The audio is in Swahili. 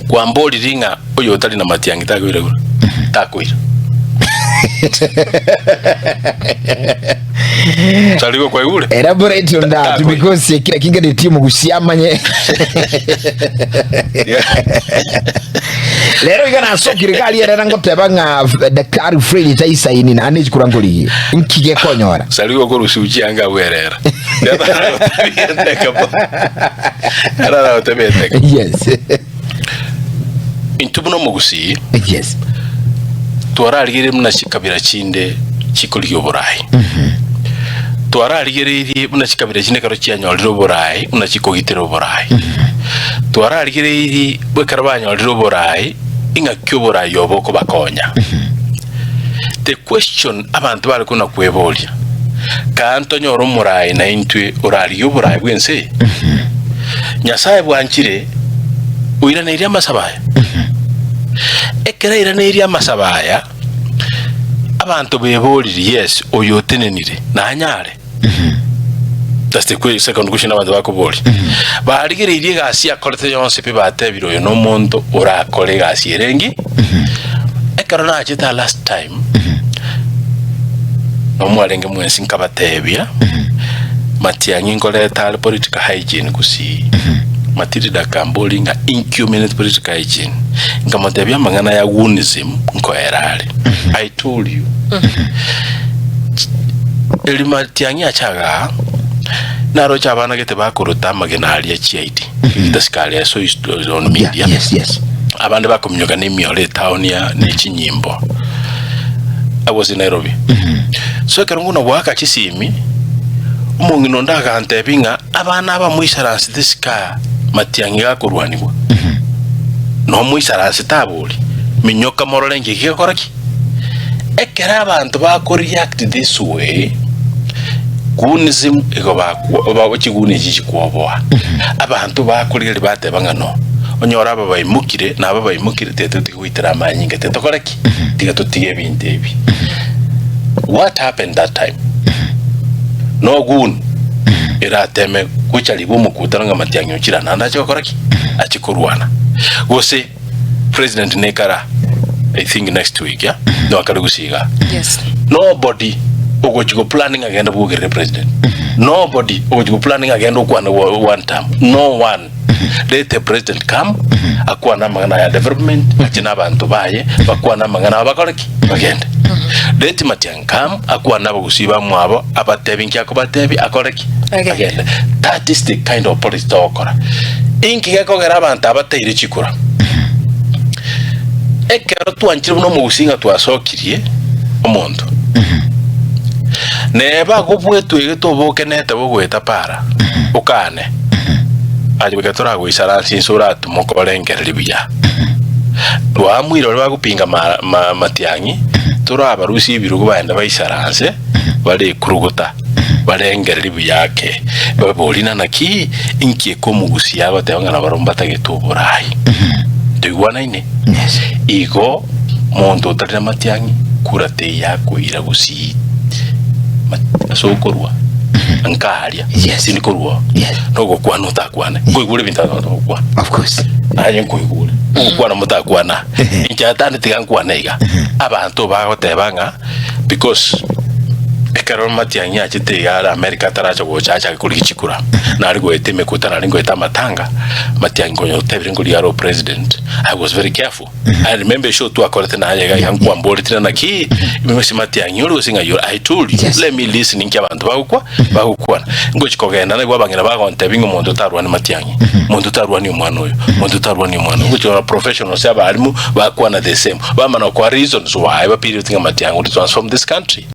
kwa mboli ringa oyo utali na Matiang'i takwira gura takwira Chaligo kwa yule elaborate on that because kila kinga de timu gusiamanye lero igana so kirikali era ngoteba nga Daktari Fred Taisaini na ane kurangoli nkige konyora Chaligo ko rusuji anga werera ara otebete yes intubuno mugusi yes twararigire muna kikabira kinde kikoliyo burayi twararigire muna kikabira kinde karo cyanyoliro burayi muna kikogitero burayi twararigire bwe karabanyoliro burayi inga kyo burayi yoboko bakonya the question abantu bari kuna kwebolia kanto nyoro murayi na intwe urariyo burayi bwense nyasaye bwankire uirana iri amasabaya ekera ira neri amasabaya abantu beboliri yes oyotenenire nanyare that's the second question abantu bakoboli barigire iri gasi akorete yonse pe batebiro yo no muntu urakore gasi erengi ekera na chita last time no mwarenge mwensi nkabatebya Matiang'i ngoleta political hygiene kusi Matilda Kamboli nga incuminate political hygiene nga motebya mangana ya wonism nko erale I told you eli Matiang'i achaga naro chabana gete bakuruta magenali ya chiaidi itasikali ya so on media yes abande bakomnyoga n'emiole town ya n'ikinyimbo I was in Nairobi so karunguna waka chisimi umungino ndaga antebinga abana aba muisharansi disika Matiang'i gakurwanirwa no muisharansi tabuli minyoka morolenge kikoraki ekera abantu bakoreact this way kunism ego bakigune kikwoboa abantu bakorire batebanga no onyora aba bayimukire naba bayimukire tete twitira amanyinga tete koraki tiga tutige bintebi what happened that time no gun era teme kuchali bomu kutaranga Matiang'i ukira nanda chokoraki achikurwana gose president nekara I think next week yeah no akarugusiga yes nobody ogochigo planning agenda bugere president nobody ogochigo planning agenda ukwana one term no one let the president come akwana mangana ya development achina abantu baye bakwana mangana abakoraki bagende let Matiang'i come akwana bagusiba mwabo abatebinki akobatebi akoraki agende that is the kind of politics okora inki gekogera abantu abateire chikura ekero twanchire buno mugusinga twasokirie omuntu neba gubwetu igitoboke nete bugweta para ukane alibeka torago isaransi sura tumukolengereri biya wamwiro bagupinga Matiang'i turaba rusi birugo baenda baisaranse bale kuruguta balengereri biyake babolina naki inki komugusi yabo tebanga baromba tagetuburayi tuywana ine yes igo muntu utarira Matiang'i kurate yako iragusi sokorwa ankaria yes nikorwa yes nogo kwano takwana koigure bintano kwa of course aye koigure kwana mutakwana injatani tigankwana iga abantu bagotebanga because ekaro Matiang'i achite ya America taracho gochacha kuri chikura nari goeteme kutana ringo etamatanga Matiang'i konyo tebire nguri yaro president I was very careful I remember show to akorete na yega yankwa mboli tina naki mimesi Matiang'i uri singa you I told you let me listen inki abantu bagukwana ngo chikogenda na gwabangira bagontebinga muntu tarwani Matiang'i muntu tarwani umwana oyo muntu tarwani umwana ngo professional saba alimu bakwana the same bamana kwa reasons why ba period Matiang'i to transform this country